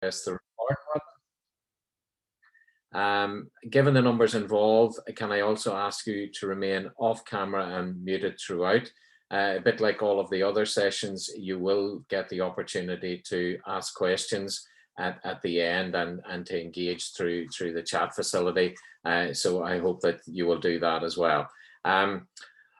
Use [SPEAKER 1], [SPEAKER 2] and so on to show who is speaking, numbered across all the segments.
[SPEAKER 1] press the record button. Given the numbers involved, can I also ask you to remain off camera and muted throughout? A bit like all of the other sessions, you will get the opportunity to ask questions at the end and to engage through the chat facility. So I hope that you will do that as well.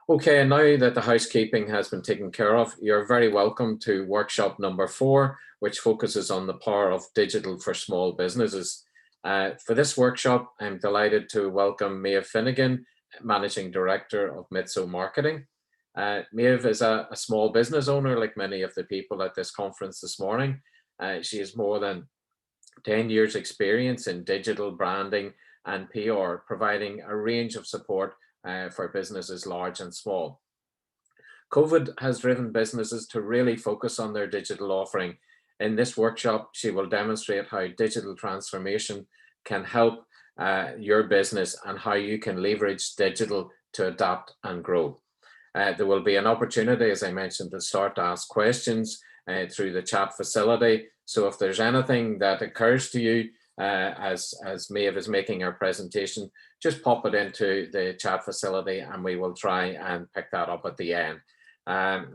[SPEAKER 1] Okay, and now that the housekeeping has been taken care of, you're very welcome to workshop number 4, which focuses on the power of digital for small businesses. For this workshop, I'm delighted to welcome Maeve Finnegan, Managing Director of MiTSO Marketing. Maeve is a small business owner, like many of the people at this conference this morning. She has more than 10 years experience in digital branding and PR, providing a range of support for businesses large and small. COVID has driven businesses to really focus on their digital offering. In this workshop, she will demonstrate how digital transformation can help your business and how you can leverage digital to adapt and grow. There will be an opportunity, as I mentioned, to start to ask questions through the chat facility. So if there's anything that occurs to you as Maeve is making her presentation, just pop it into the chat facility and we will try and pick that up at the end.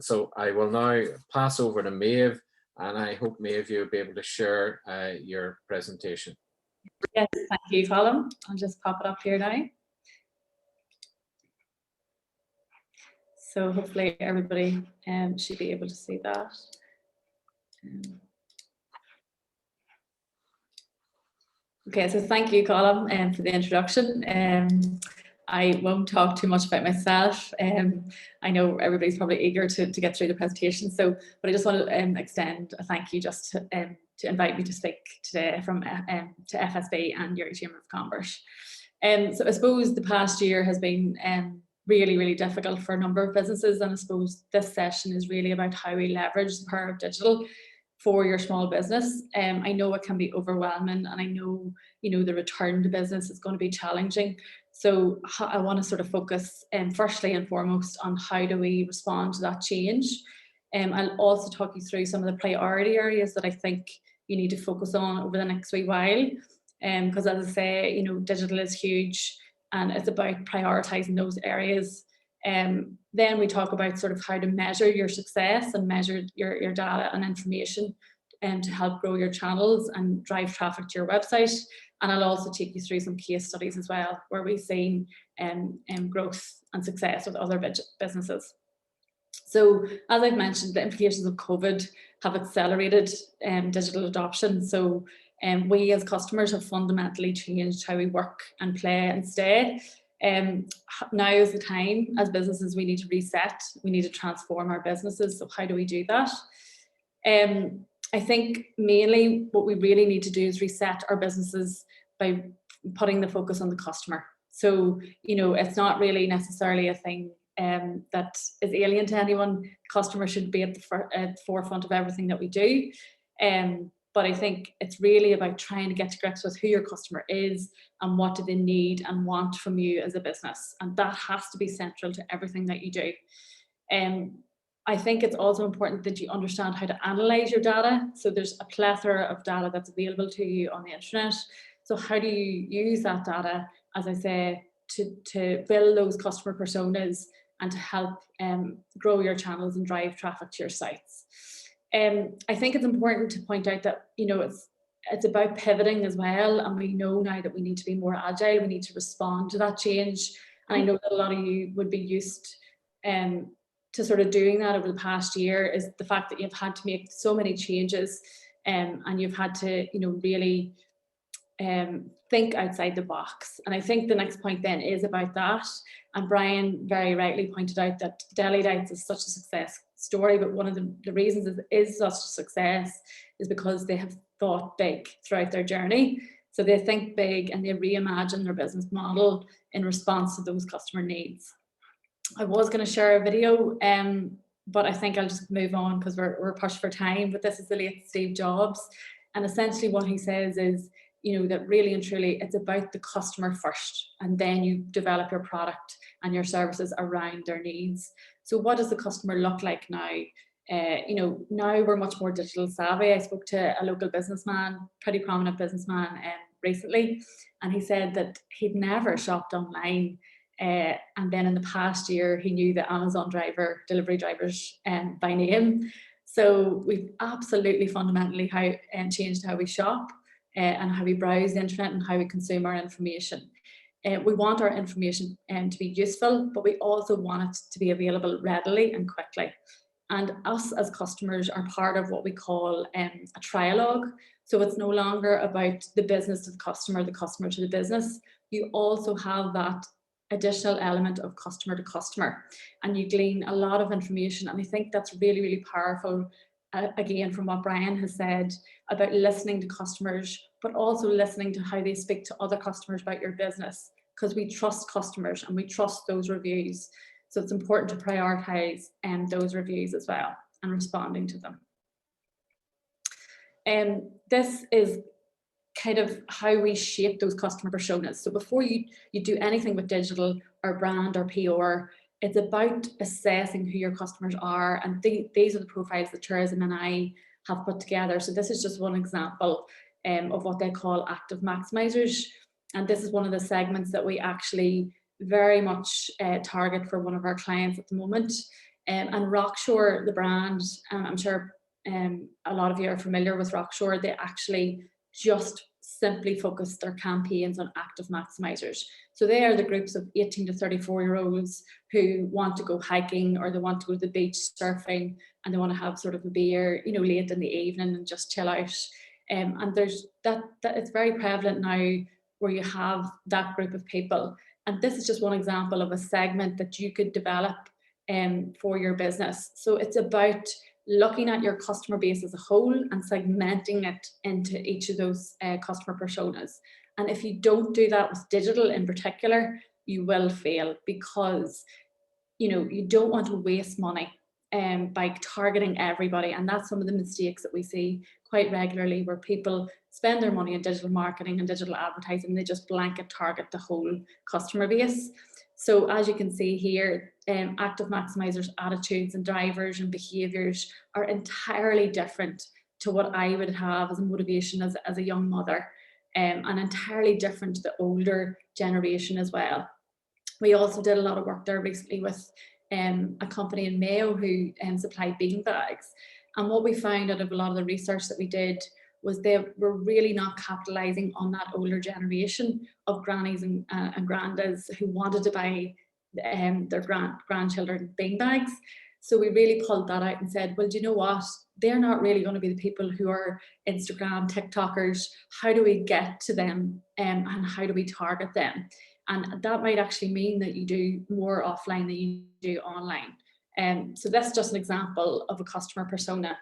[SPEAKER 1] So I will now pass over to Maeve, and I hope, Maeve, you'll be able to share your presentation.
[SPEAKER 2] Yes, thank you, Colm. I'll just pop it up here now. So hopefully everybody should be able to see that. Okay, so thank you, Colm, for the introduction. I won't talk too much about myself. I know everybody's probably eager to get through the presentation, but I just want to extend a thank you just to invite me to speak today to FSB and Newry Chamber of Commerce. So I suppose the past year has been really, really difficult for a number of businesses, and I suppose this session is really about how we leverage the power of digital for your small business. I know it can be overwhelming, and I know, the return to business is going to be challenging. So I want to sort of focus firstly and foremost on how do we respond to that change. I'll also talk you through some of the priority areas that I think you need to focus on over the next wee while. Because as I say, digital is huge and it's about prioritizing those areas. Then we talk about sort of how to measure your success and measure your data and information to help grow your channels and drive traffic to your website. And I'll also take you through some case studies as well, where we've seen growth and success with other businesses. So as I've mentioned, the implications of COVID have accelerated digital adoption. So we as customers have fundamentally changed how we work and play and stay. Now is the time, as businesses, we need to reset, we need to transform our businesses. So how do we do that? I think mainly what we really need to do is reset our businesses by putting the focus on the customer. So, it's not really necessarily a thing that is alien to anyone. Customers should be at the forefront of everything that we do. But I think it's really about trying to get to grips with who your customer is and what do they need and want from you as a business. And that has to be central to everything that you do. I think it's also important that you understand how to analyze your data. So there's a plethora of data that's available to you on the internet. So how do you use that data, as I say, to build those customer personas and to help grow your channels and drive traffic to your sites? I think it's important to point out that, it's about pivoting as well. And we know now that we need to be more agile. We need to respond to that change. And I know that a lot of you would be used to sort of doing that over the past year, is the fact that you've had to make so many changes and you've had to, really think outside the box. And I think the next point then is about that. And Brian very rightly pointed out that Deli Diets is such a success story, but one of the reasons it is such a success is because they have thought big throughout their journey. So they think big and they reimagine their business model in response to those customer needs. I was going to share a video, but I think I'll just move on because we're pushed for time. But this is the late Steve Jobs. And essentially what he says is, that really and truly it's about the customer first, and then you develop your product and your services around their needs. So what does the customer look like now? You know, now we're much more digital savvy. I spoke to a local businessman, pretty prominent businessman, recently, and he said that he'd never shopped online. And then in the past year, he knew the Amazon delivery drivers by name. So we've absolutely fundamentally changed how we shop and how we browse the internet and how we consume our information. We want our information to be useful, but we also want it to be available readily and quickly. And us as customers are part of what we call a trialogue. So it's no longer about the business to the customer to the business. You also have that additional element of customer to customer, and you glean a lot of information. And I think that's really, really powerful, again, from what Brian has said about listening to customers, but also listening to how they speak to other customers about your business, because we trust customers and we trust those reviews. So it's important to prioritize those reviews as well and responding to them. This is kind of how we shape those customer personas. So before you do anything with digital or brand or PR, it's about assessing who your customers are. And these are the profiles that Tourism and I have put together. So this is just one example of what they call active maximizers. And this is one of the segments that we actually very much target for one of our clients at the moment. And Rockshore, the brand, I'm sure a lot of you are familiar with Rockshore. They actually just simply focus their campaigns on active maximizers. So they are the groups of 18 to 34-year-olds who want to go hiking, or they want to go to the beach surfing, and they want to have sort of a beer, you know, late in the evening and just chill out. And there's that it's very prevalent now where you have that group of people. And this is just one example of a segment that you could develop for your business. So it's about looking at your customer base as a whole and segmenting it into each of those customer personas. And if you don't do that with digital in particular, you will fail, because you don't want to waste money by targeting everybody. And that's some of the mistakes that we see quite regularly, where people spend their money in digital marketing and digital advertising. They just blanket target the whole customer base. So as you can see here, active maximizers' attitudes and drivers and behaviours are entirely different to what I would have as a motivation as a young mother, and entirely different to the older generation as well. We also did a lot of work there recently with a company in Mayo who supplied bean bags. And what we found out of a lot of the research that we did was they were really not capitalising on that older generation of grannies and grandas who wanted to buy their grandchildren bean bags. So we really pulled that out and said, well, do you know what? They're not really going to be the people who are Instagram, TikTokers. How do we get to them and how do we target them? And that might actually mean that you do more offline than you do online. So that's just an example of a customer persona.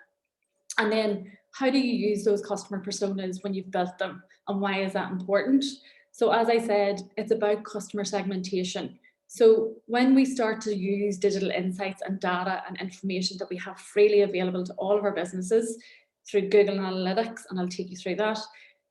[SPEAKER 2] And then how do you use those customer personas when you've built them, and why is that important? So as I said, it's about customer segmentation. So when we start to use digital insights and data and information that we have freely available to all of our businesses through Google Analytics, and I'll take you through that,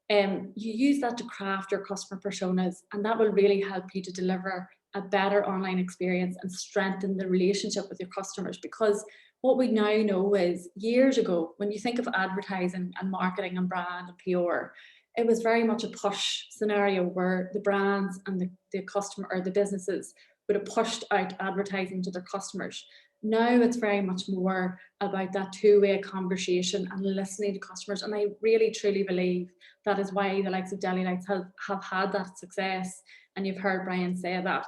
[SPEAKER 2] you use that to craft your customer personas, and that will really help you to deliver a better online experience and strengthen the relationship with your customers. Because what we now know is, years ago, when you think of advertising and marketing and brand and PR, it was very much a push scenario where the brands and the customer or the businesses would have pushed out advertising to their customers. Now it's very much more about that two-way conversation and listening to customers. And I really, truly believe that is why the likes of Deli Lights have had that success. And you've heard Brian say that.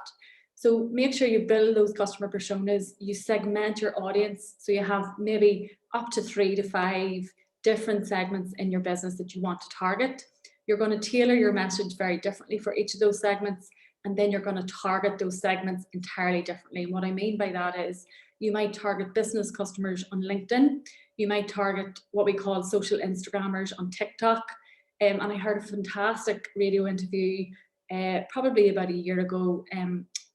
[SPEAKER 2] So make sure you build those customer personas, you segment your audience. So you have maybe up to 3 to 5 different segments in your business that you want to target. You're going to tailor your message very differently for each of those segments. And then you're going to target those segments entirely differently. And what I mean by that is, you might target business customers on LinkedIn. You might target what we call social Instagrammers on TikTok. And I heard a fantastic radio interview probably about a year ago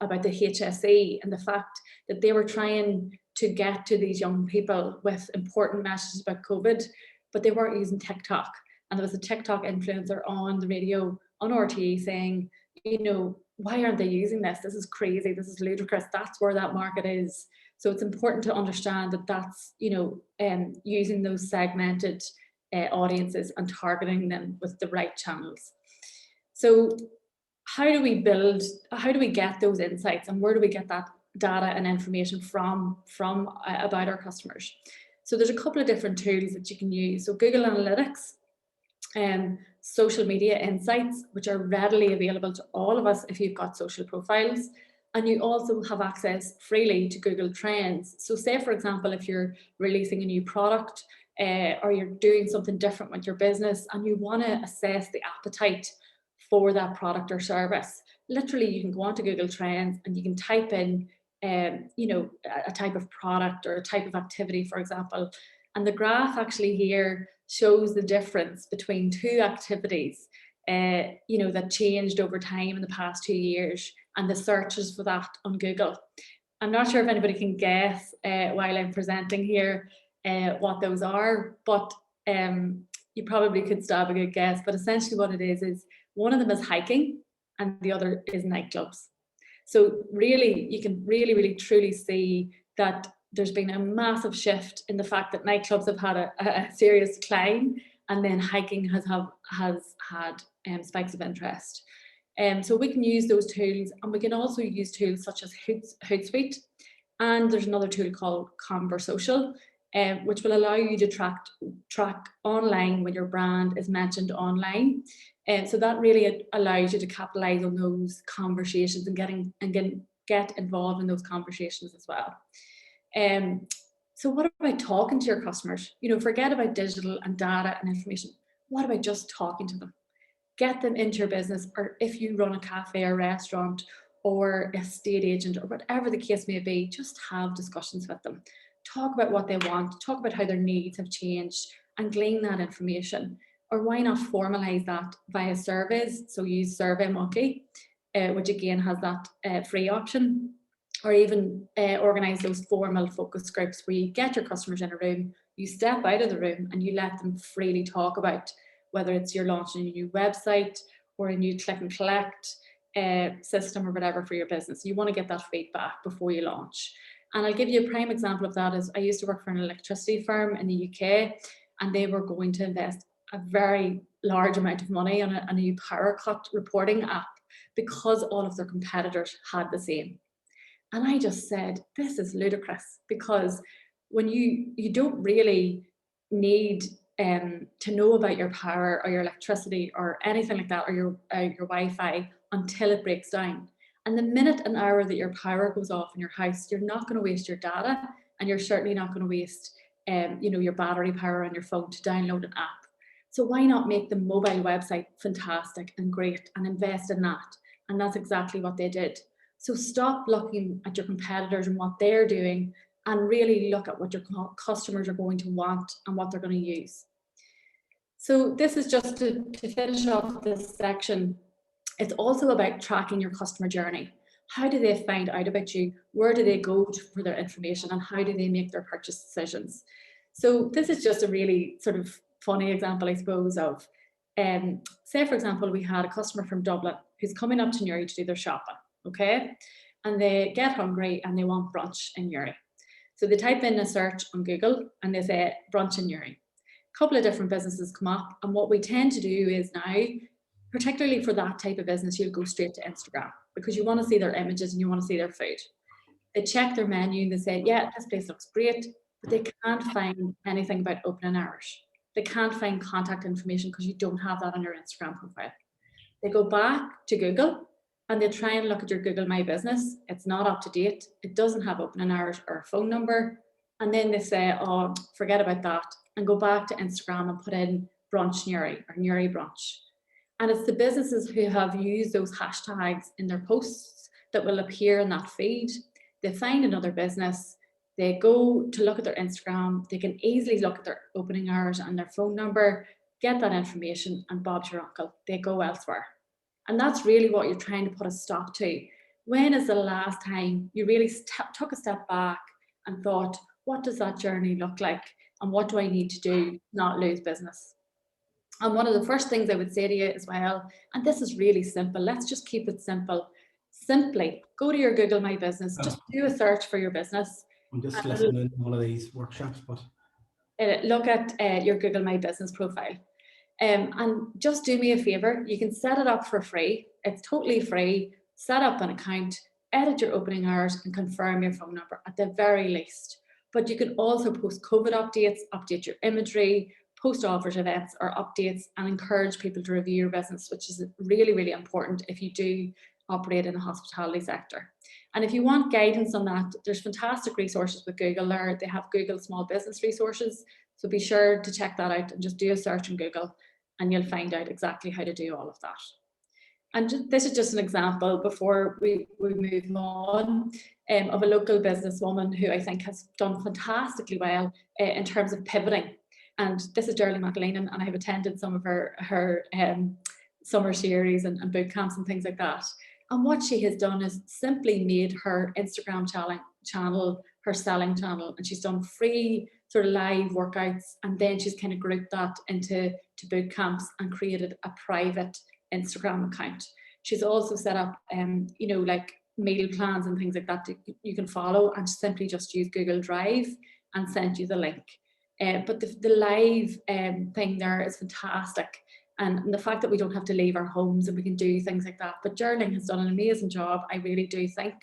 [SPEAKER 2] about the HSE and the fact that they were trying to get to these young people with important messages about COVID, but they weren't using TikTok. And there was a TikTok influencer on the radio on RTE saying, why aren't they using this? This is crazy. This is ludicrous. That's where that market is. So it's important to understand that that's, using those segmented audiences and targeting them with the right channels. So how do we get those insights, and where do we get that data and information from about our customers? So there's a couple of different tools that you can use. So Google Analytics, social media insights, which are readily available to all of us if you've got social profiles. And you also have access freely to Google Trends. So say, for example, if you're releasing a new product or you're doing something different with your business and you want to assess the appetite for that product or service, literally you can go onto Google Trends and you can type in, a type of product or a type of activity, for example. And the graph actually here shows the difference between two activities, that changed over time in the past 2 years, and the searches for that on Google. I'm not sure if anybody can guess while I'm presenting here what those are, but you probably could stab a good guess. But essentially what it is one of them is hiking and the other is nightclubs. So really, you can really truly see that there's been a massive shift in the fact that nightclubs have had a serious decline, and then hiking has had spikes of interest. So we can use those tools, and we can also use tools such as Hootsuite, and there's another tool called Conversocial, which will allow you to track online when your brand is mentioned online. So that really allows you to capitalize on those conversations and get involved in those conversations as well. So what about talking to your customers? Forget about digital and data and information. What about just talking to them? Get them into your business, or if you run a cafe or restaurant or a estate agent or whatever the case may be, just have discussions with them. Talk about what they want, talk about how their needs have changed, and glean that information. Or why not formalize that via surveys? So use SurveyMonkey, which again has that free option. Or even organise those formal focus groups where you get your customers in a room, you step out of the room and you let them freely talk about whether it's you're launching a new website or a new click and collect system or whatever for your business. You want to get that feedback before you launch. And I'll give you a prime example of that. Is I used to work for an electricity firm in the UK, and they were going to invest a very large amount of money on a new power cut reporting app because all of their competitors had the same. And I just said, this is ludicrous, because when you don't really need to know about your power or your electricity or anything like that, or your Wi-Fi until it breaks down. And the minute an hour that your power goes off in your house, you're not going to waste your data, and you're certainly not going to waste your battery power on your phone to download an app. So why not make the mobile website fantastic and great and invest in that? And that's exactly what they did. So stop looking at your competitors and what they're doing, and really look at what your customers are going to want and what they're going to use. So this is just to finish off this section. It's also about tracking your customer journey. How do they find out about you? Where do they go for their information, and how do they make their purchase decisions? So this is just a really sort of funny example, I suppose, of say, for example, we had a customer from Dublin who's coming up to Newry to do their shopping. Okay, and they get hungry and they want brunch in Newry. So they type in a search on Google and they say brunch in Newry. A couple of different businesses come up, and what we tend to do is now, particularly for that type of business, you'll go straight to Instagram because you want to see their images and you want to see their food. They check their menu and they say, yeah, this place looks great, but they can't find anything about opening hours. They can't find contact information because you don't have that on your Instagram profile. They go back to Google and they try and look at your Google My Business. It's not up to date. It doesn't have opening hours or a phone number. And then they say, oh, forget about that, and go back to Instagram and put in brunch Newry or Newry brunch. And it's the businesses who have used those hashtags in their posts that will appear in that feed. They find another business, they go to look at their Instagram, they can easily look at their opening hours and their phone number, get that information, and Bob's your uncle. They go elsewhere. And that's really what you're trying to put a stop to. When is the last time you really took a step back and thought, what does that journey look like? And what do I need to do to not lose business? And one of the first things I would say to you as well, and this is really simple, let's just keep it simple. simply go to your Google My Business, just do a search for your business.
[SPEAKER 3] I'm just listening to one of these workshops, but
[SPEAKER 2] look at your Google My Business profile. And just do me a favor, you can set it up for free. It's totally free. Set up an account, edit your opening hours and confirm your phone number at the very least. But you can also post COVID updates, update your imagery, post offers, events or updates, and encourage people to review your business, which is really, really important if you do operate in the hospitality sector. And if you want guidance on that, there's fantastic resources with Google there. They have Google Small Business Resources. So be sure to check that out and just do a search in Google and you'll find out exactly how to do all of that. And this is just an example before we move on of a local businesswoman who I think has done fantastically well in terms of pivoting. And this is Geraldine McAleenan, and I have attended some of her summer series and boot camps and things like that. And what she has done is simply made her Instagram channel her selling channel, and she's done free sort of live workouts, and then she's kind of grouped that into boot camps and created a private Instagram account. She's also set up, you know, like meal plans and things like that you can follow, and simply just use Google Drive and send you the link. But the live thing there is fantastic. And the fact that we don't have to leave our homes and we can do things like that. But Geraldine has done an amazing job, I really do think.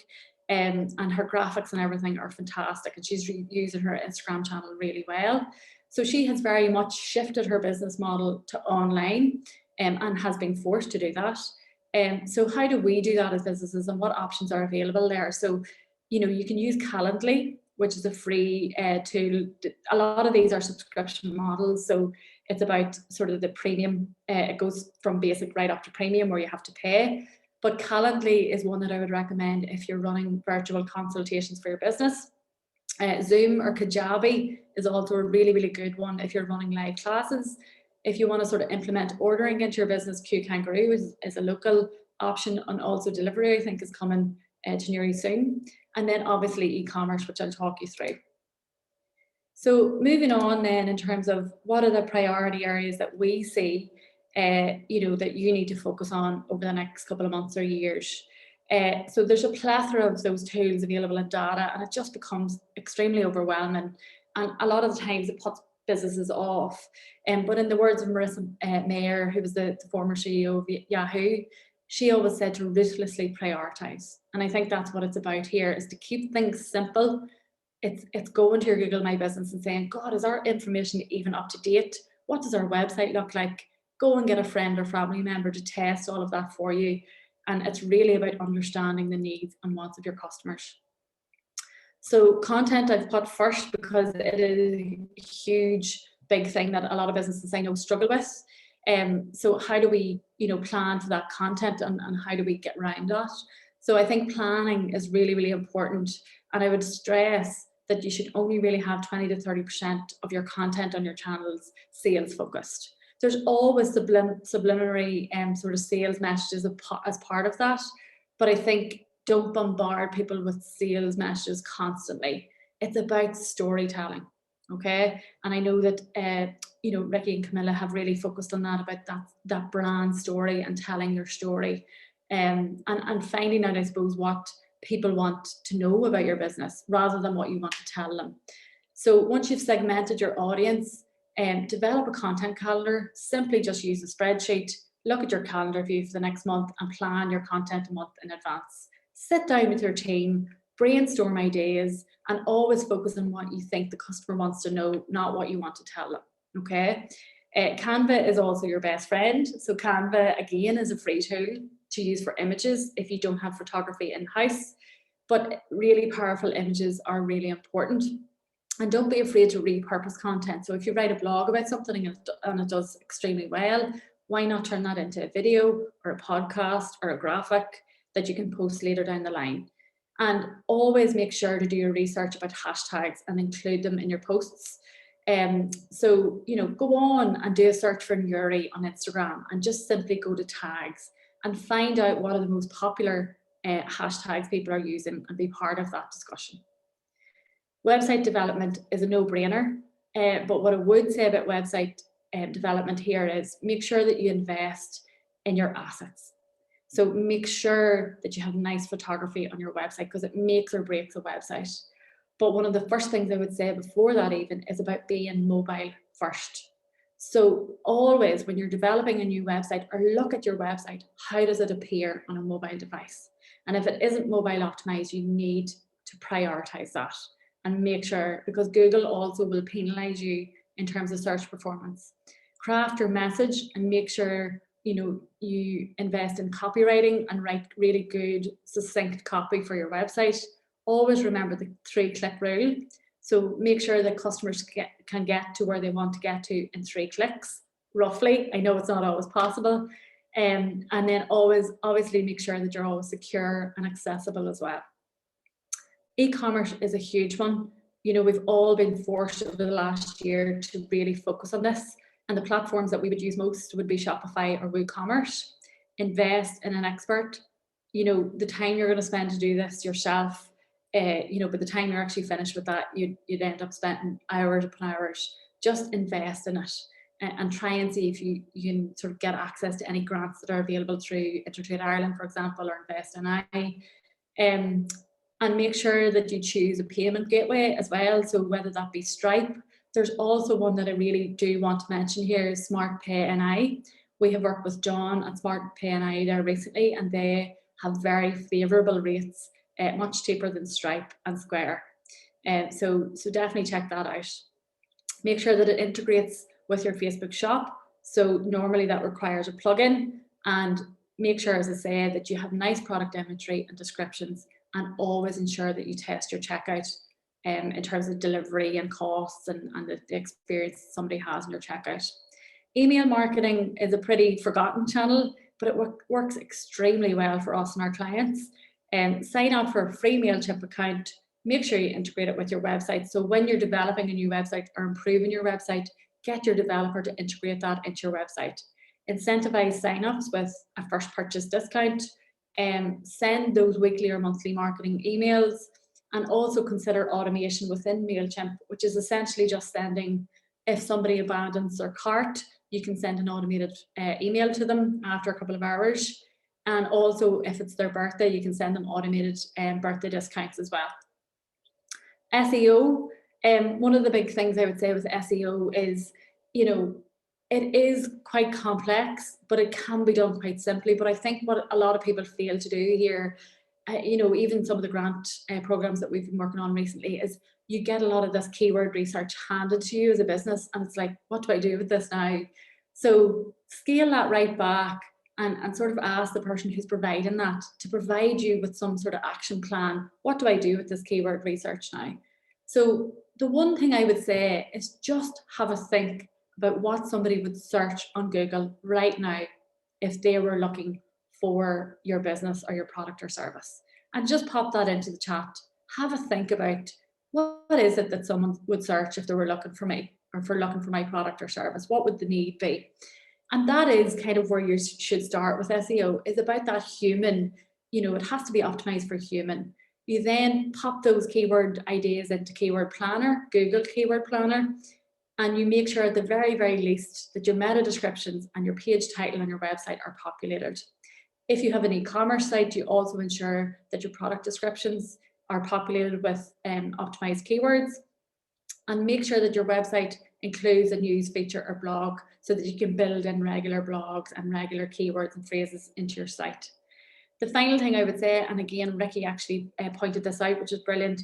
[SPEAKER 2] And her graphics and everything are fantastic. And she's using her Instagram channel really well. So she has very much shifted her business model to online and has been forced to do that. So how do we do that as businesses, and what options are available there? So, you know, you can use Calendly, which is a free tool. A lot of these are subscription models. So it's about sort of the premium. It goes from basic right up to premium where you have to pay. But Calendly is one that I would recommend if you're running virtual consultations for your business. Zoom or Kajabi is also a really, really good one if you're running live classes. If you want to sort of implement ordering into your business, Kangaroo is a local option, and also delivery, I think, is coming to Newry soon. And then obviously e-commerce, which I'll talk you through. So moving on then, in terms of what are the priority areas that we see, you know, that you need to focus on over the next couple of months or years. So there's a plethora of those tools available in data, and it just becomes extremely overwhelming. And a lot of the times it puts businesses off. But in the words of Marissa Mayer, who was the former CEO of Yahoo, she always said to ruthlessly prioritize. And I think that's what it's about here, is to keep things simple. It's going to your Google My Business and saying, God, is our information even up to date? What does our website look like? Go and get a friend or family member to test all of that for you. And it's really about understanding the needs and wants of your customers. So content I've put first because it is a huge, big thing that a lot of businesses I know struggle with. So how do we, you know, plan for that content, and how do we get around that? So I think planning is really, really important. And I would stress that you should only really have 20 to 30% of your content on your channels sales focused. There's always subliminary sort of sales messages as part of that. But I think don't bombard people with sales messages constantly. It's about storytelling, okay? And I know that, you know, Ricky and Camilla have really focused on that, about that brand story and telling your story, and finding out, I suppose, what people want to know about your business rather than what you want to tell them. So once you've segmented your audience, develop a content calendar. Simply just use a spreadsheet, look at your calendar view for the next month and plan your content a month in advance. Sit down with your team, brainstorm ideas, and always focus on what you think the customer wants to know, not what you want to tell them, okay? Canva is also your best friend. So Canva, again, is a free tool to use for images if you don't have photography in-house. But really powerful images are really important. And don't be afraid to repurpose content. So if you write a blog about something and it does extremely well, why not turn that into a video or a podcast or a graphic that you can post later down the line? And always make sure to do your research about hashtags and include them in your posts. So, you know, go on and do a search for Newry on Instagram and just simply go to tags and find out what are the most popular hashtags people are using and be part of that discussion. Website development is a no-brainer, but what I would say about website development here is make sure that you invest in your assets. So make sure that you have nice photography on your website, because it makes or breaks a website. But one of the first things I would say before that even is about being mobile first. So always when you're developing a new website, or look at your website, how does it appear on a mobile device? And if it isn't mobile optimized, you need to prioritize that and make sure, because Google also will penalize you in terms of search performance. Craft your message and make sure you invest in copywriting and write really good, succinct copy for your website. Always remember the 3-click rule. So make sure that customers can get to where they want to get to in 3 clicks, roughly. I know it's not always possible. And then obviously make sure that you're always secure and accessible as well. E-commerce is a huge one. We've all been forced over the last year to really focus on this. And the platforms that we would use most would be Shopify or WooCommerce. Invest in an expert. The time you're going to spend to do this yourself, by the time you're actually finished with that, you'd end up spending hours upon hours. Just invest in it and try and see if you can sort of get access to any grants that are available through Intertrade Ireland, for example, or Invest in I. And make sure that you choose a payment gateway as well. So whether that be Stripe. There's also one that I really do want to mention here is Smart Pay NI. We have worked with John at Smart Pay NI there recently, and they have very favourable rates, much cheaper than Stripe and Square. So definitely check that out. Make sure that it integrates with your Facebook shop. So normally that requires a plugin, and make sure, as I say, that you have nice product imagery and descriptions, and always ensure that you test your checkout in terms of delivery and costs and the experience somebody has in your checkout. Email marketing is a pretty forgotten channel, but it works extremely well for us and our clients. Sign up for a free MailChimp account. Make sure you integrate it with your website. So when you're developing a new website or improving your website, get your developer to integrate that into your website. Incentivize sign-ups with a first purchase discount. Send those weekly or monthly marketing emails, and also consider automation within MailChimp, which is essentially just sending, if somebody abandons their cart, you can send an automated email to them after a couple of hours. And also if it's their birthday, you can send them automated birthday discounts as well. SEO, one of the big things I would say with SEO is, it is quite complex, but it can be done quite simply. But I think what a lot of people fail to do here, even some of the grant programs that we've been working on recently, is you get a lot of this keyword research handed to you as a business, and it's like, what do I do with this now? So scale that right back and sort of ask the person who's providing that to provide you with some sort of action plan. What do I do with this keyword research now? So the one thing I would say is just have a think about what somebody would search on Google right now if they were looking for your business or your product or service, and just pop that into the chat. Have a think about what is it that someone would search if they were looking for me, or for looking for my product or service. What would the need be? And that is kind of where you should start with SEO, is about that human, it has to be optimized for human. You then pop those keyword ideas into Keyword Planner, Google Keyword Planner, and you make sure at the very, very least that your meta descriptions and your page title on your website are populated. If you have an e-commerce site, you also ensure that your product descriptions are populated with optimized keywords, and make sure that your website includes a news feature or blog so that you can build in regular blogs and regular keywords and phrases into your site. The final thing I would say, and again, Ricky actually pointed this out, which is brilliant,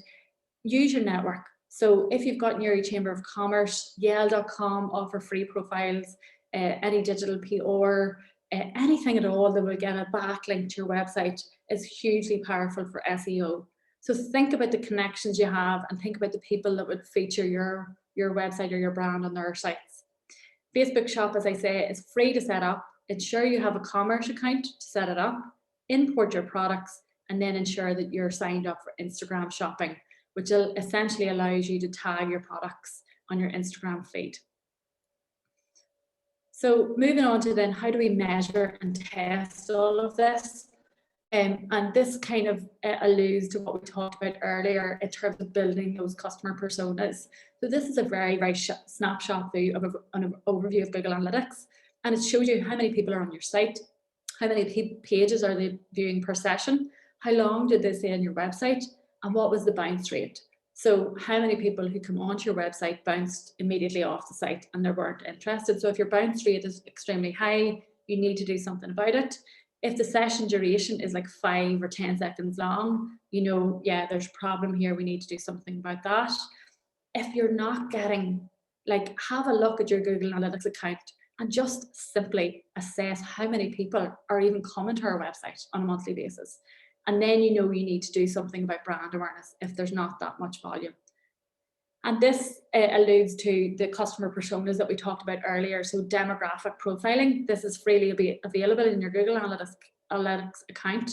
[SPEAKER 2] use your network. So if you've got Newry Chamber of Commerce, Yale.com offer free profiles, any digital PR, anything at all that will get a backlink to your website is hugely powerful for SEO. So think about the connections you have, and think about the people that would feature your website or your brand on their sites. Facebook Shop, as I say, is free to set up. Ensure you have a commerce account to set it up, import your products, and then ensure that you're signed up for Instagram shopping, which essentially allows you to tag your products on your Instagram feed. So moving on to then, how do we measure and test all of this? And this kind of alludes to what we talked about earlier in terms of building those customer personas. So this is a very, very snapshot view of an overview of Google Analytics, and it shows you how many people are on your site, How many pages are they viewing per session? How long did they stay on your website? And what was the bounce rate? So how many people who come onto your website bounced immediately off the site and they weren't interested? So if your bounce rate is extremely high, you need to do something about it. If the session duration is like 5 or 10 seconds long, you know, yeah, there's a problem here. We need to do something about that. If you're not getting, like, have a look at your Google Analytics account and just simply assess how many people are even coming to our website on a monthly basis. And then you know you need to do something about brand awareness if there's not that much volume. And this alludes to the customer personas that we talked about earlier. So demographic profiling, this is freely available in your Google Analytics account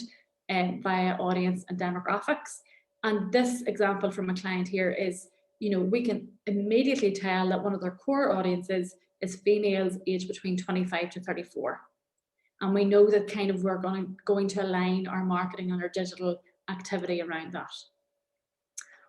[SPEAKER 2] via audience and demographics. And this example from a client here is, you know, we can immediately tell that one of their core audiences is females aged between 25 to 34. And we know that kind of we're going to align our marketing and our digital activity around that.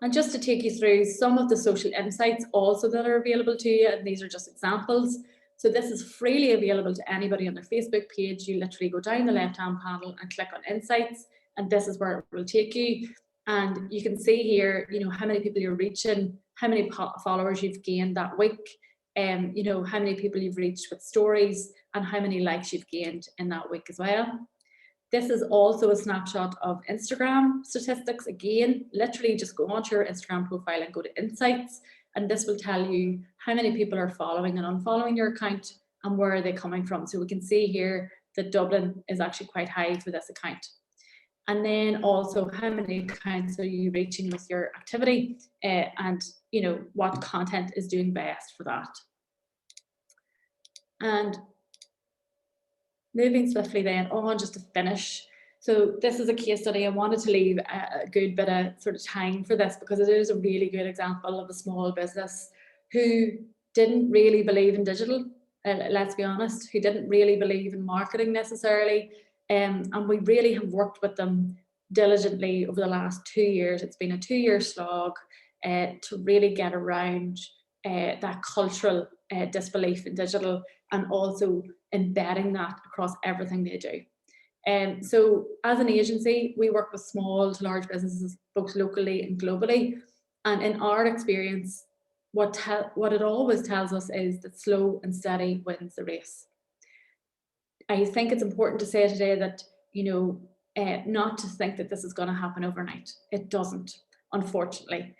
[SPEAKER 2] And just to take you through some of the social insights also that are available to you, and these are just examples. So this is freely available to anybody on their Facebook page. You literally go down the left-hand panel and click on Insights, and this is where it will take you. And you can see here, you know, how many people you're reaching, how many followers you've gained that week, you know, how many people you've reached with stories, and how many likes you've gained in that week as well. This is also a snapshot of Instagram statistics. Again, literally just go onto your Instagram profile and go to Insights, and this will tell you how many people are following and unfollowing your account and where are they coming from. So we can see here that Dublin is actually quite high for this account. And then also how many accounts are you reaching with your activity, and you know what content is doing best for that. And moving swiftly then on just to finish. So this is a case study. I wanted to leave a good bit of sort of time for this because it is a really good example of a small business who didn't really believe in digital, let's be honest, who didn't really believe in marketing necessarily. And we really have worked with them diligently over the last 2 years. It's been a 2-year slog to really get around that cultural disbelief in digital and also embedding that across everything they do. So as an agency, we work with small to large businesses, both locally and globally. And in our experience, what it always tells us is that slow and steady wins the race. I think it's important to say today that, you know, not to think that this is going to happen overnight. It doesn't, unfortunately.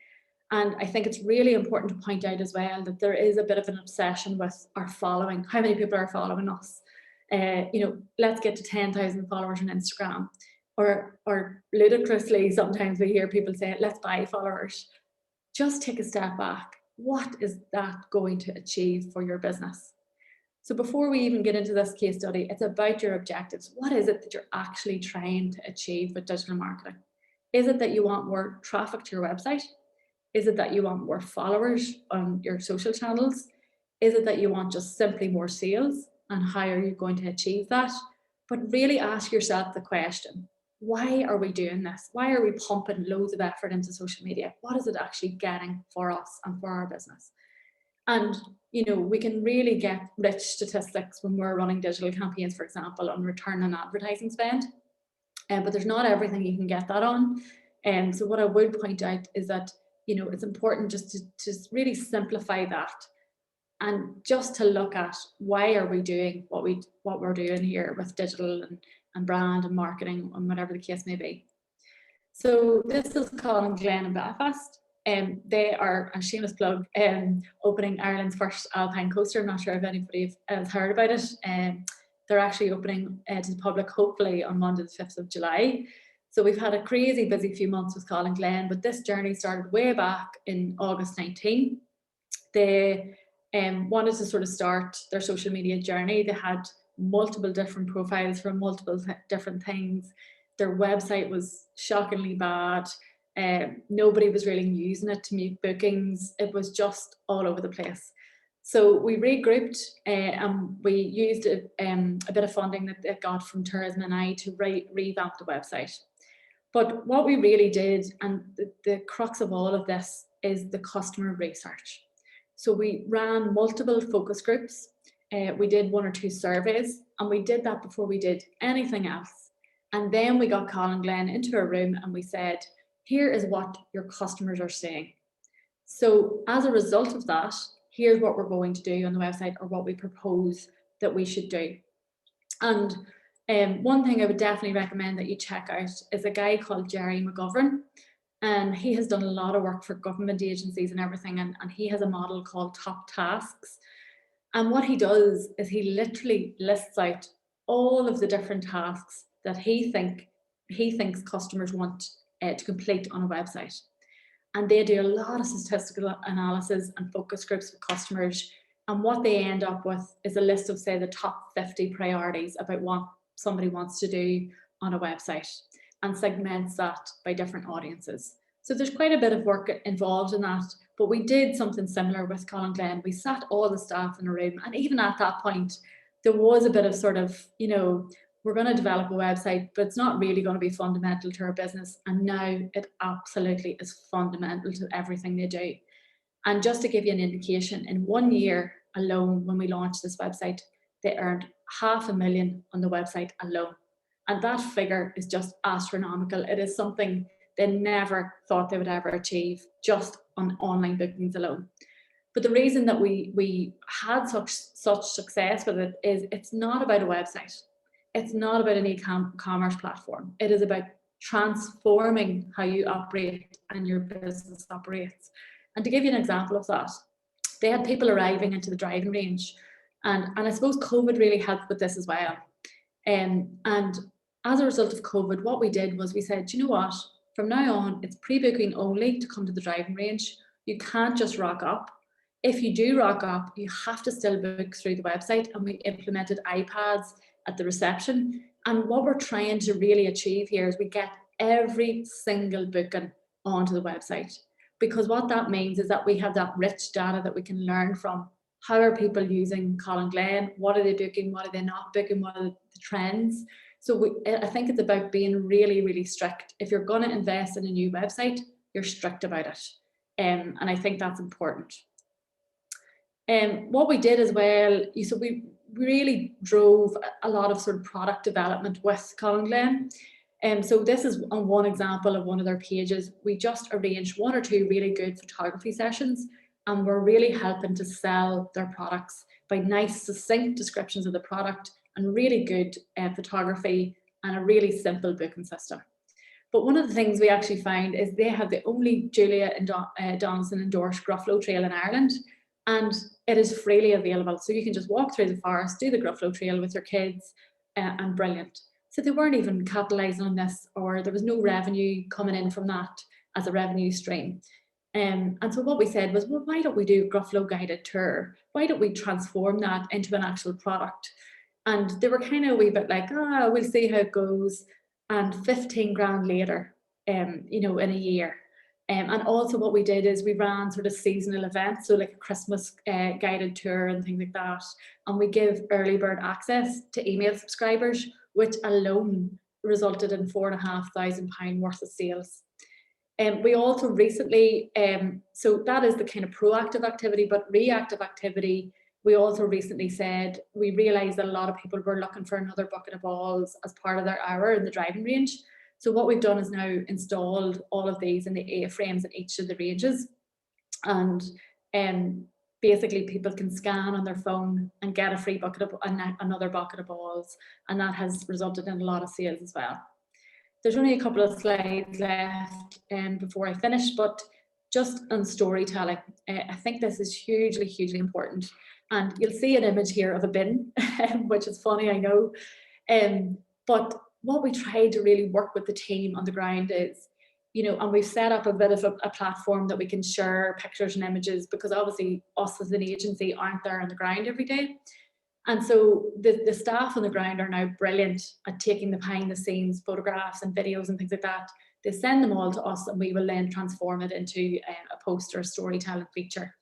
[SPEAKER 2] And I think it's really important to point out as well that there is a bit of an obsession with our following. How many people are following us? You know, let's get to 10,000 followers on Instagram. Or ludicrously, sometimes we hear people say, let's buy followers. Just take a step back. What is that going to achieve for your business? So before we even get into this case study, it's about your objectives. What is it that you're actually trying to achieve with digital marketing? Is it that you want more traffic to your website? Is it that you want more followers on your social channels? Is it that you want just simply more sales? And how are you going to achieve that? But really ask yourself the question, why are we doing this? Why are we pumping loads of effort into social media? What is it actually getting for us and for our business? And, you know, we can really get rich statistics when we're running digital campaigns, for example, on return on advertising spend. But there's not everything you can get that on. And so what I would point out is that, you know, it's important just to really simplify that and just to look at why are we doing what we're doing here with digital and brand and marketing and whatever the case may be. So this is Colm, Glen and Belfast. They are, a shameless plug, opening Ireland's first alpine coaster. I'm not sure if anybody has heard about it. They're actually opening to the public hopefully on Monday the 5th of July. So we've had a crazy busy few months with Colm and Glen, but this journey started way back in August 19. They wanted to sort of start their social media journey. They had multiple different profiles for multiple different things. Their website was shockingly bad. Nobody was really using it to make bookings. It was just all over the place. So we regrouped and we used a bit of funding that they got from Tourism and I to revamp the website. But what we really did, and the crux of all of this, is the customer research. So we ran multiple focus groups we did 1 or 2 surveys, and we did that before we did anything else. And then we got Colm and Glenn into a room and we said, here is what your customers are saying. So as a result of that, here's what we're going to do on the website, or what we propose that we should do. And one thing I would definitely recommend that you check out is a guy called Jerry McGovern. And he has done a lot of work for government agencies and everything. And he has a model called Top Tasks. And what he does is he literally lists out all of the different tasks that he thinks customers want to complete on a website. And they do a lot of statistical analysis and focus groups with customers. And what they end up with is a list of, say, the top 50 priorities about what somebody wants to do on a website, and segments that by different audiences. So there's quite a bit of work involved in that, but we did something similar with Colm and Glenn. We sat all the staff in a room, and even at that point, there was a bit of sort of, you know, we're going to develop a website, but it's not really going to be fundamental to our business. And now it absolutely is fundamental to everything they do. And just to give you an indication, in 1 year alone, when we launched this website, they earned $500,000 on the website alone. And that figure is just astronomical. It is something they never thought they would ever achieve just on online bookings alone. But the reason that we had such success with it is it's not about a website. It's not about an e-commerce platform. It is about transforming how you operate and your business operates. And to give you an example of that, they had people arriving into the driving range. And I suppose COVID really helped with this as well. And as a result of COVID, what we did was we said, you know what, from now on, it's pre-booking only to come to the driving range. You can't just rock up. If you do rock up, you have to still book through the website. And we implemented iPads at the reception. And what we're trying to really achieve here is we get every single booking onto the website. Because what that means is that we have that rich data that we can learn from. How are people using Colm and Glenn? What are they booking? What are they not booking? What are the trends? So I think it's about being really, really strict. If you're going to invest in a new website, you're strict about it. And I think that's important. What we did as well, so we really drove a lot of sort of product development with Colm and Glenn. So this is on one example of one of their pages. We just arranged 1 or 2 really good photography sessions, and we're really helping to sell their products by nice, succinct descriptions of the product and really good photography and a really simple booking system. But one of the things we actually found is they have the only Julia and Donaldson endorsed Gruffalo Trail in Ireland, and it is freely available. So you can just walk through the forest, do the Gruffalo Trail with your kids, and brilliant. So they weren't even capitalising on this, or there was no revenue coming in from that as a revenue stream. And so what we said was, well, why don't we do a Gruffalo guided tour? Why don't we transform that into an actual product? And they were kind of a wee bit like, we'll see how it goes. And 15 grand later, you know, in a year. And also what we did is we ran sort of seasonal events, so like a Christmas guided tour and things like that. And we give early bird access to email subscribers, which alone resulted in £4,500 worth of sales. We also recently, so that is the kind of proactive activity, but reactive activity, we also recently said, we realised that a lot of people were looking for another bucket of balls as part of their hour in the driving range. So what we've done is now installed all of these in the A-frames in each of the ranges. And basically people can scan on their phone and get a free bucket of another bucket of balls. And that has resulted in a lot of sales as well. There's only a couple of slides left before I finish, but just on storytelling, I think this is hugely, hugely important. And you'll see an image here of a bin, which is funny, I know. But what we try to really work with the team on the ground is, you know, and we've set up a bit of a platform that we can share pictures and images, because obviously us as an agency aren't there on the ground every day. And so the staff on the ground are now brilliant at taking the behind the scenes photographs and videos and things like that. They send them all to us and we will then transform it into a poster, storytelling feature.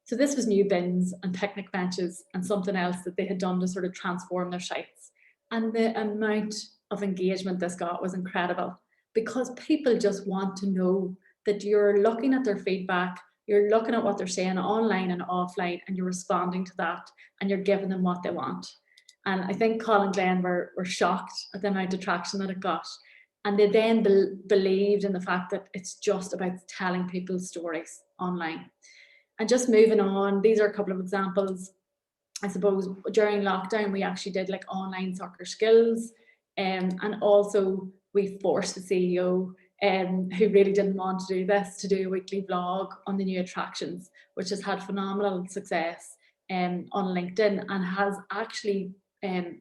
[SPEAKER 2] So this was new bins and picnic benches and something else that they had done to sort of transform their sites. And the amount of engagement this got was incredible, because people just want to know that you're looking at their feedback You're looking at what they're saying online and offline, and you're responding to that, and you're giving them what they want. And I think Colm and Glenn were shocked at the amount of traction that it got. And they then believed in the fact that it's just about telling people stories online. And just moving on, these are a couple of examples. I suppose during lockdown, we actually did like online soccer skills, and also we forced the CEO who really didn't want to do this to do a weekly vlog on the new attractions, which has had phenomenal success on LinkedIn and has actually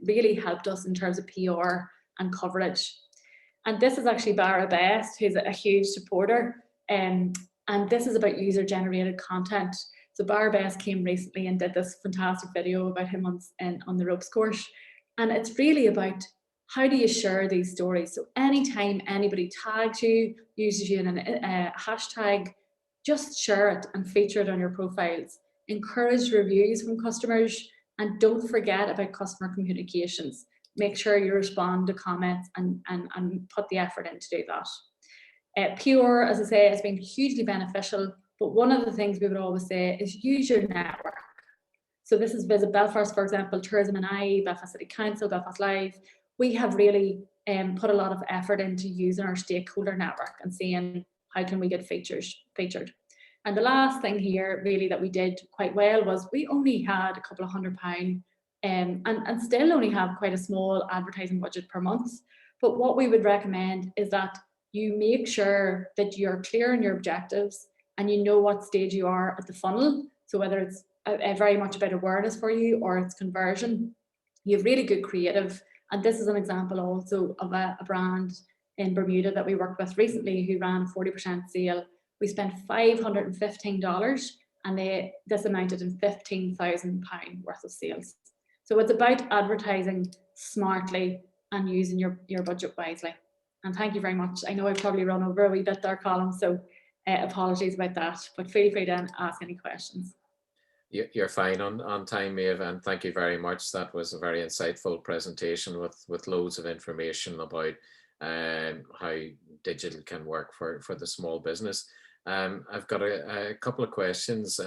[SPEAKER 2] really helped us in terms of PR and coverage. And this is actually Barra Best, who's a huge supporter, and this is about user-generated content. So Barra Best came recently and did this fantastic video about him on the ropes course, and it's really about how do you share these stories. So anytime anybody tags you, uses you in a hashtag, just share it and feature it on your profiles. Encourage reviews from customers, and don't forget about customer communications. Make sure you respond to comments and put the effort in to do that. PR, as I say, has been hugely beneficial, but one of the things we would always say is use your network. So this is Visit Belfast, for example, Tourism and I, Belfast City Council, Belfast Live. We have really put a lot of effort into using our stakeholder network and seeing how can we get featured. And the last thing here really that we did quite well was we only had a couple of £100 and still only have quite a small advertising budget per month. But what we would recommend is that you make sure that you're clear on your objectives and you know what stage you are at the funnel. So whether it's very much about awareness for you or it's conversion, you have really good creative. And this is an example also of a brand in Bermuda that we worked with recently who ran a 40% sale. We spent $515 and this amounted in £15,000 worth of sales. So it's about advertising smartly and using your budget wisely. And thank you very much. I know I've probably run over a wee bit there, Colm, so apologies about that, but feel free to ask any questions.
[SPEAKER 1] You're fine on time, Maeve, and thank you very much. That was a very insightful presentation with loads of information about how digital can work for the small business. I've got a couple of questions.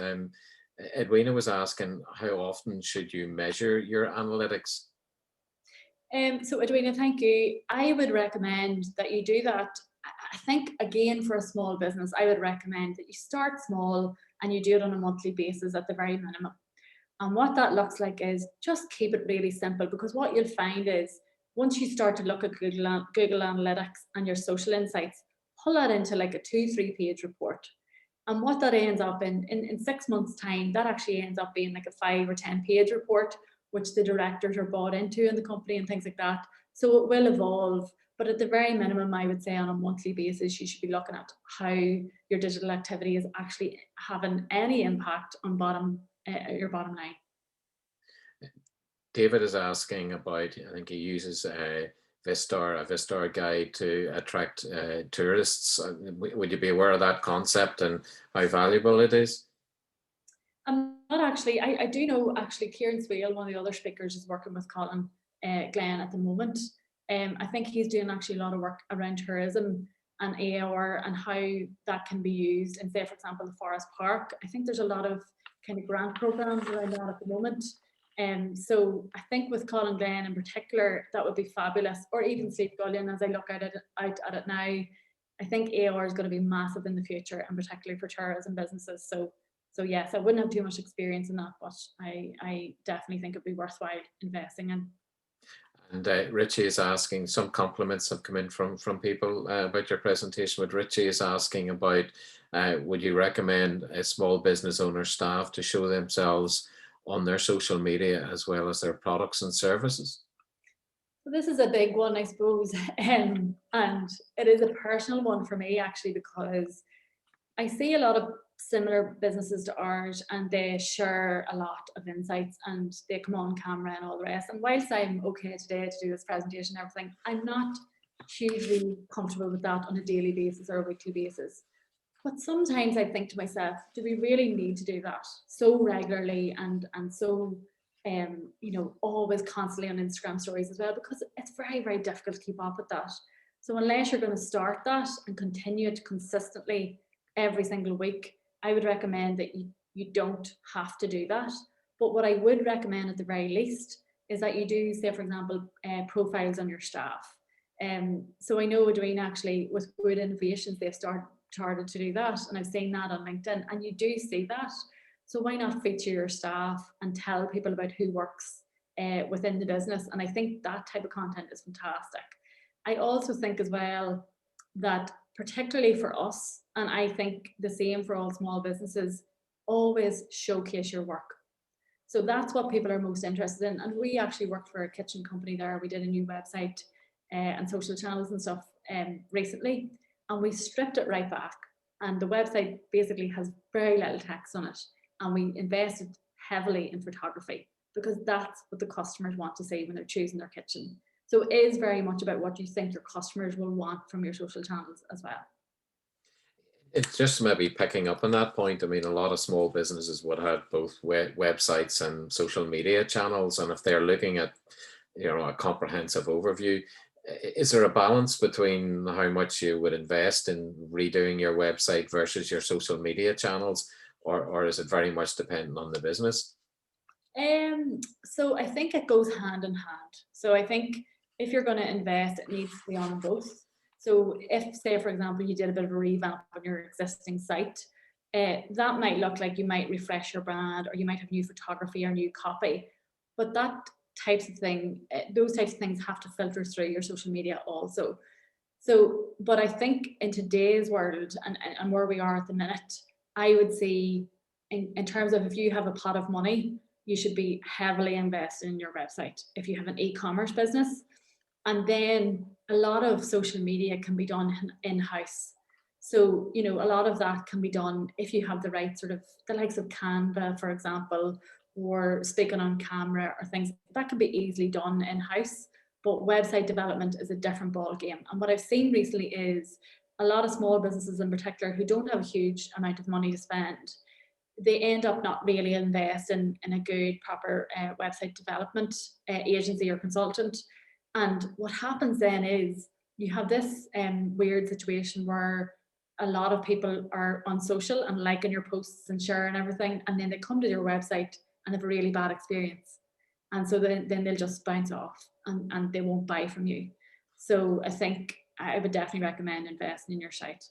[SPEAKER 1] Edwina was asking, how often should you measure your analytics?
[SPEAKER 2] So Edwina, thank you. I would recommend that you do that. I think, again, for a small business, I would recommend that you start small and you do it on a monthly basis at the very minimum. And what that looks like is just keep it really simple, because what you'll find is once you start to look at Google Analytics and your social insights, pull that into like a 2-3 page report. And what that ends up in 6 months' time, that actually ends up being like a 5 or 10 page report, which the directors are bought into in the company and things like that. So it will evolve. But at the very minimum, I would say on a monthly basis, you should be looking at how your digital activity is actually having any impact on your bottom line.
[SPEAKER 1] David is asking about, I think he uses a Vistar guide to attract tourists. Would you be aware of that concept and how valuable it is?
[SPEAKER 2] I'm not actually. I do know actually Kieran Swale, one of the other speakers, is working with Colm Glenn at the moment. I think he's doing actually a lot of work around tourism and AR and how that can be used in, say, for example, the Forest Park. I think there's a lot of kind of grant programs around that at the moment. So I think with Colm Glenn in particular, that would be fabulous. Or even Sleep Gullion, as I look at it now, I think AR is going to be massive in the future, and particularly for tourism businesses. So yes, I wouldn't have too much experience in that, but I definitely think it'd be worthwhile investing in.
[SPEAKER 1] And Richie is asking, some compliments have come in from people about your presentation, but Richie is asking about, would you recommend a small business owner staff to show themselves on their social media as well as their products and services?
[SPEAKER 2] So this is a big one, I suppose, and it is a personal one for me actually, because I see a lot of similar businesses to ours and they share a lot of insights and they come on camera and all the rest. And whilst I'm okay today to do this presentation and everything, I'm not hugely comfortable with that on a daily basis or a weekly basis. But sometimes I think to myself, do we really need to do that so regularly and so you know, always constantly on Instagram stories as well? Because it's very, very difficult to keep up with that. So unless you're going to start that and continue it consistently every single week, I would recommend that you don't have to do that. But what I would recommend at the very least is that you do, say, for example, profiles on your staff. So I know Adrienne actually, with Good Innovations, they've started to do that, and I've seen that on LinkedIn, and you do see that. So why not feature your staff and tell people about who works within the business? And I think that type of content is fantastic. I also think as well that particularly for us, and I think the same for all small businesses, always showcase your work. So that's what people are most interested in. And we actually worked for a kitchen company there. We did a new website and social channels and stuff recently, and we stripped it right back. And the website basically has very little text on it. And we invested heavily in photography because that's what the customers want to see when they're choosing their kitchen. So it is very much about what you think your customers will want from your social channels as well.
[SPEAKER 1] It's just maybe picking up on that point. I mean, a lot of small businesses would have both websites and social media channels. And if they're looking at, a comprehensive overview, is there a balance between how much you would invest in redoing your website versus your social media channels? Or is it very much dependent on the business?
[SPEAKER 2] So I think it goes hand in hand. So I think if you're going to invest, it needs to be on both. So if, say, for example, you did a bit of a revamp on your existing site, that might look like you might refresh your brand, or you might have new photography or new copy. But that types of thing, those types of things have to filter through your social media also. So, but I think in today's world and where we are at the minute, I would say in terms of if you have a pot of money, you should be heavily invested in your website if you have an e-commerce business. And then a lot of social media can be done in-house. So, a lot of that can be done if you have the right sort of, the likes of Canva, for example, or speaking on camera or things that can be easily done in-house. But website development is a different ball game. And what I've seen recently is a lot of small businesses in particular who don't have a huge amount of money to spend, they end up not really investing in a good, proper website development agency or consultant. And what happens then is you have this weird situation where a lot of people are on social and liking your posts and sharing everything, and then they come to your website and have a really bad experience. And so then they'll just bounce off and they won't buy from you. So I think I would definitely recommend investing in your site.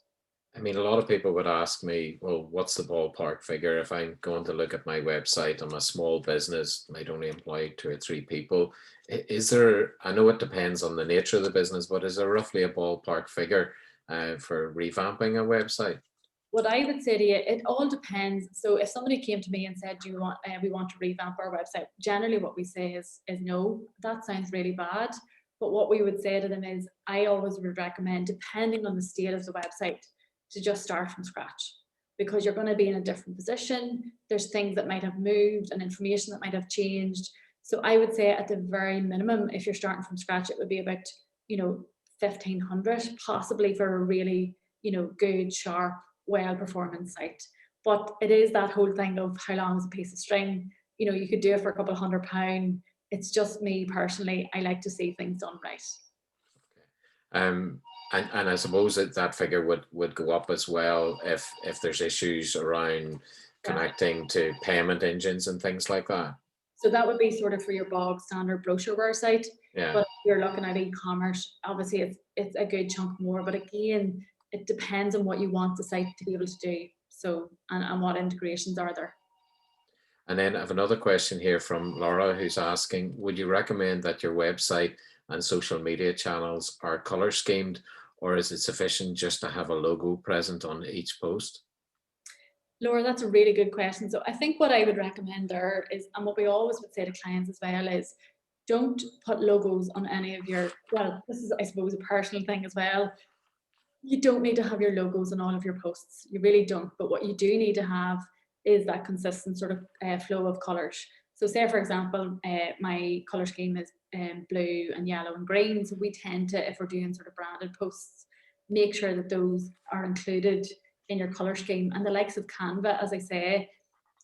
[SPEAKER 1] I mean, a lot of people would ask me, well, what's the ballpark figure if I'm going to look at my website? I'm a small business, might only employ 2 or 3 people. Is there, I know it depends on the nature of the business, but is there roughly a ballpark figure for revamping a website?
[SPEAKER 2] What I would say to you, it all depends. So if somebody came to me and said, "Do you want? We want to revamp our website," generally what we say is no. That sounds really bad. But what we would say to them is, I always would recommend, depending on the state of the website, to just start from scratch, because you're going to be in a different position. There's things that might have moved and information that might have changed. So I would say at the very minimum, if you're starting from scratch, it would be about 1,500, possibly for a really good, sharp, well-performing site. But it is that whole thing of how long is a piece of string. You could do it for a couple of £100. It's just me personally, I like to see things done right.
[SPEAKER 1] And I suppose that figure would go up as well if there's issues around connecting to payment engines and things like that.
[SPEAKER 2] So that would be sort of for your bog standard brochureware site.
[SPEAKER 1] Yeah.
[SPEAKER 2] But if you're looking at e-commerce, obviously it's a good chunk more. But again, it depends on what you want the site to be able to do. So and what integrations are there.
[SPEAKER 1] And then I have another question here from Laura, who's asking, would you recommend that your website and social media channels are color schemed, or is it sufficient just to have a logo present on each post?
[SPEAKER 2] Laura, that's a really good question. So I think what I would recommend there is, and what we always would say to clients as well, is don't put logos on any of your, well, this is, I suppose, a personal thing as well. You don't need to have your logos on all of your posts. You really don't. But what you do need to have is that consistent sort of flow of colours. So say, for example, my colour scheme is blue and yellow and green. So we tend to, if we're doing sort of branded posts, make sure that those are included in your colour scheme. And the likes of Canva, as I say,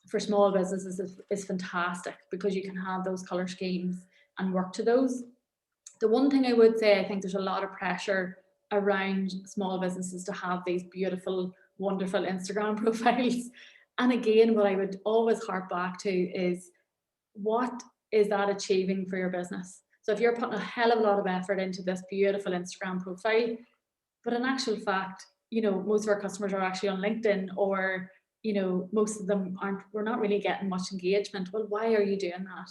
[SPEAKER 2] for small businesses is fantastic, because you can have those colour schemes and work to those. The one thing I would say, I think there's a lot of pressure around small businesses to have these beautiful wonderful Instagram profiles. And again, what I would always harp back to is, what is that achieving for your business? So if you're putting a hell of a lot of effort into this beautiful Instagram profile, but in actual fact, most of our customers are actually on LinkedIn, or, most of them we're not really getting much engagement. Well, why are you doing that?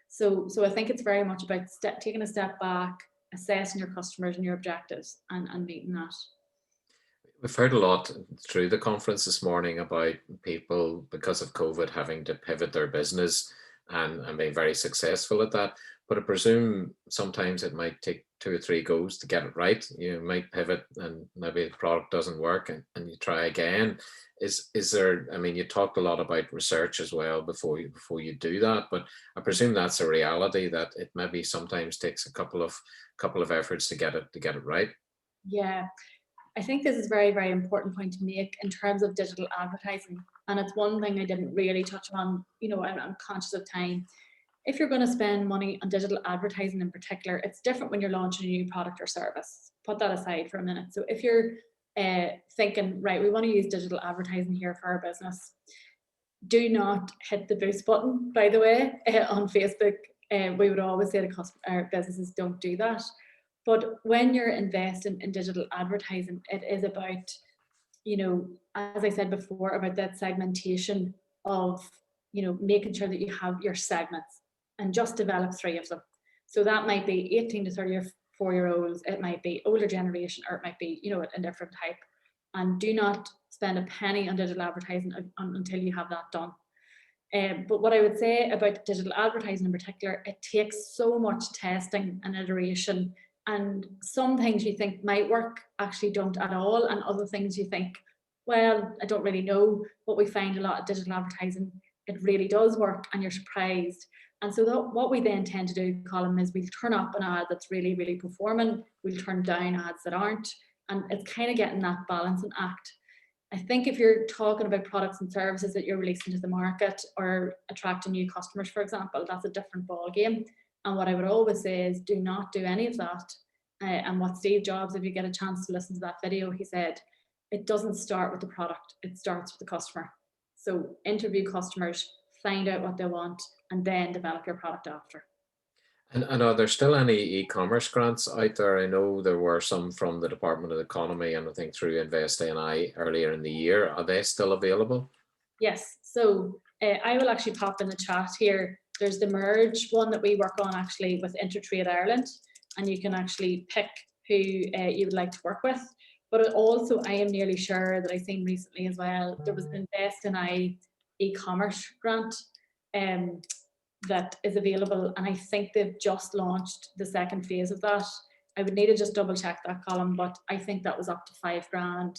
[SPEAKER 2] So I think it's very much about taking a step back, assessing your customers and your objectives, and meeting that.
[SPEAKER 1] We've heard a lot through the conference this morning about people, because of COVID, having to pivot their business and being very successful at that. But I presume sometimes it might take 2 or 3 goes to get it right. You might pivot and maybe the product doesn't work, and you try again. Is there, I mean, you talked a lot about research as well before you do that, but I presume that's a reality, that it maybe sometimes takes a couple of efforts to get it right.
[SPEAKER 2] Yeah. I think this is a very, very important point to make in terms of digital advertising. And it's one thing I didn't really touch on, I'm conscious of time. If you're going to spend money on digital advertising in particular, it's different when you're launching a new product or service. Put that aside for a minute. So if you're thinking, right, we want to use digital advertising here for our business, do not hit the boost button, by the way, on Facebook. We would always say to our businesses, don't do that. But when you're investing in digital advertising, it is about, as I said before, about that segmentation of, making sure that you have your segments, and just develop 3 of them. So that might be 18 to 34-year-olds, it might be older generation, or it might be, a different type. And do not spend a penny on digital advertising until you have that done. But what I would say about digital advertising in particular, it takes so much testing and iteration. And some things you think might work actually don't at all. And other things you think, well, I don't really know. But we find a lot of digital advertising, it really does work, and you're surprised. And so what we then tend to do, Colm, is we'll turn up an ad that's really, really performing. We'll turn down ads that aren't. And it's kind of getting that balancing act. I think if you're talking about products and services that you're releasing to the market, or attracting new customers, for example, that's a different ball game. And what I would always say is, do not do any of that. And what Steve Jobs, if you get a chance to listen to that video, he said, it doesn't start with the product, it starts with the customer. So interview customers, find out what they want, and then develop your product after.
[SPEAKER 1] And are there still any e-commerce grants out there? I know there were some from the Department of the Economy, and I think through Invest NI earlier in the year. Are they still available?
[SPEAKER 2] Yes. So I will actually pop in the chat here. There's the Merge one that we work on actually with Intertrade Ireland, and you can actually pick who you would like to work with. But also, I am nearly sure that I've seen recently as well, there was an Invest NI e-commerce grant that is available, and I think they've just launched the second phase of that. I would need to just double check that, Colm, but I think that was up to $5,000.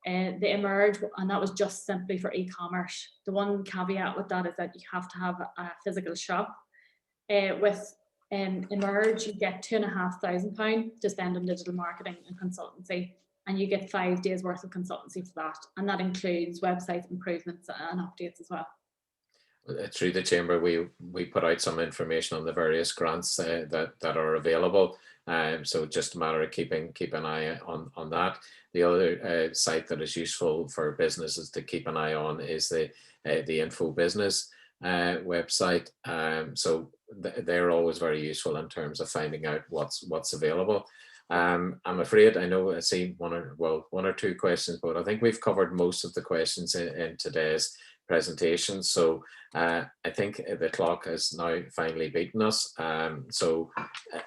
[SPEAKER 2] The Emerge, and that was just simply for e-commerce. The one caveat with that is that you have to have a physical shop. With Emerge, you get £2,500 to spend on digital marketing and consultancy, and you get 5 days worth of consultancy for that, and that includes website improvements and updates as well.
[SPEAKER 1] Through the chamber, we put out some information on the various grants that are available. So just a matter of keep an eye on that. The other site that is useful for businesses to keep an eye on is the Info Business website. So they're always very useful in terms of finding out what's available. I'm afraid I know I see one or two questions, but I think we've covered most of the questions in today's presentation. So I think the clock has now finally beaten us. So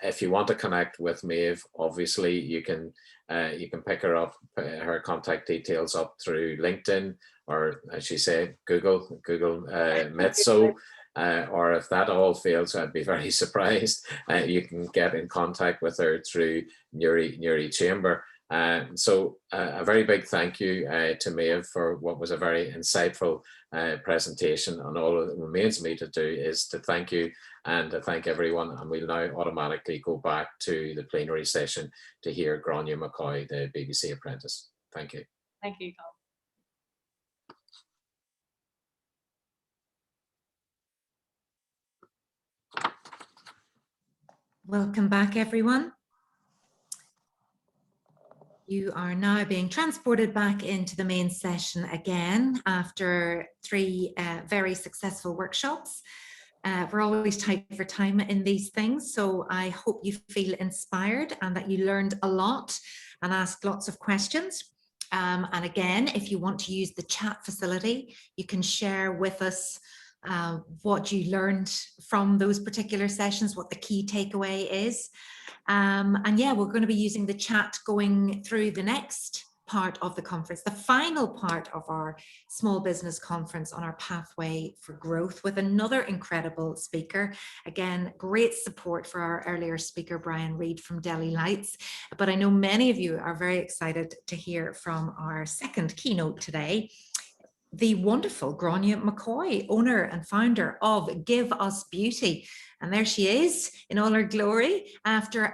[SPEAKER 1] if you want to connect with Maeve, obviously you can pick her up, her contact details up through LinkedIn, or as she said, Google MiTSO. Or if that all fails, I'd be very surprised. You can get in contact with her through Newry Chamber. So a very big thank you to Maeve for what was a very insightful presentation. And all that remains me to do is to thank you and to thank everyone. And we'll now automatically go back to the plenary session to hear Grania McCoy, the BBC apprentice. Thank you.
[SPEAKER 2] Thank you, Colm.
[SPEAKER 4] Welcome back, everyone. You are now being transported back into the main session again after 3 very successful workshops. We're always tight for time in these things, so I hope you feel inspired and that you learned a lot and asked lots of questions. And again, if you want to use the chat facility, you can share with us what you learned from those particular sessions, what the key takeaway is. And yeah, we're going to be using the chat going through the next part of the conference, the final part of our small business conference on our pathway for growth, with another incredible speaker. Again, great support for our earlier speaker, Brian Reid from Delhi Lights. But I know many of you are very excited to hear from our second keynote today, the wonderful Grania McCoy, owner and founder of Give Us Beauty. And there she is in all her glory after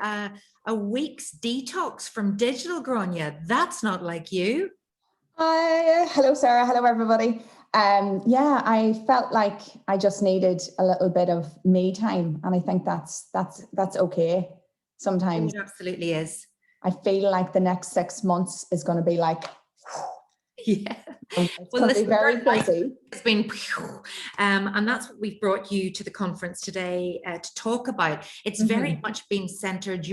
[SPEAKER 4] a week's detox from digital, Grania. That's not like you.
[SPEAKER 5] Hi, hello Sarah, hello everybody. Yeah, I felt like I just needed a little bit of me time, and I think that's okay. Sometimes
[SPEAKER 4] It absolutely is.
[SPEAKER 5] I feel like the next 6 months is going to be like,
[SPEAKER 4] yeah.
[SPEAKER 5] It's going to be very busy.
[SPEAKER 4] It's been, and that's what we've brought you to the conference today to talk about. It's very much been centered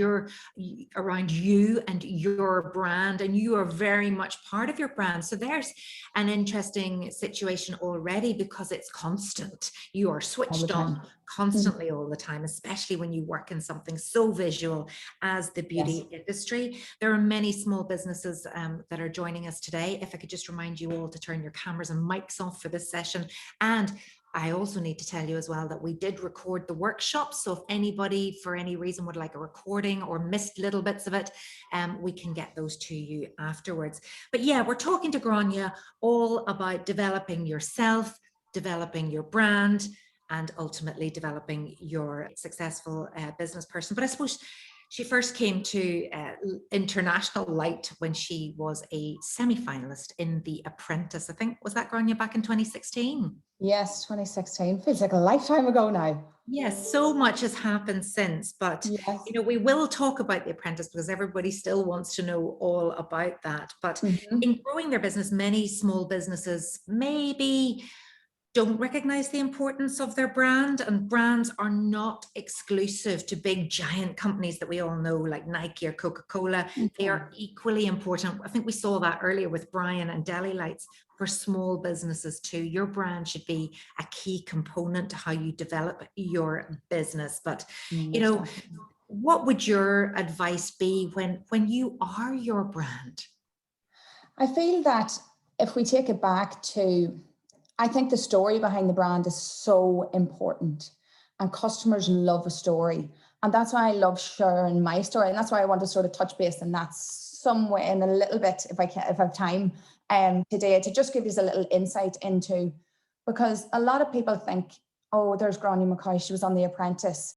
[SPEAKER 4] around you and your brand, and you are very much part of your brand. So there's an interesting situation already because it's constant. You are switched on constantly all the time, especially when you work in something so visual as the beauty industry. There are many small businesses that are joining us today. If I could just remind you all to turn your cameras and mics off for this session. And I also need to tell you as well that we did record the workshop. So if anybody for any reason would like a recording or missed little bits of it, we can get those to you afterwards. But yeah, we're talking to Grania all about developing yourself, developing your brand, and ultimately developing your successful business person. But I suppose she first came to international light when she was a semi-finalist in The Apprentice. I think, was that, Grania, back in 2016?
[SPEAKER 5] Yes, 2016. Feels like a lifetime ago now.
[SPEAKER 4] Yes, so much has happened since, but you know, we will talk about The Apprentice because everybody still wants to know all about that. But in growing their business, many small businesses maybe don't recognize the importance of their brand, and brands are not exclusive to big giant companies that we all know like Nike or Coca-Cola. They are equally important. I think we saw that earlier with Brian and Delhi Lights for small businesses too. Your brand should be a key component to how you develop your business. But you know, what would your advice be when you are your brand?
[SPEAKER 5] I feel that if we take it back to, I think the story behind the brand is so important, and customers love a story. And that's why I love sharing my story. And that's why I want to sort of touch base in that somewhere in a little bit, if I have time today, to just give you a little insight into, because a lot of people think, oh, there's Grania McCoy, she was on The Apprentice.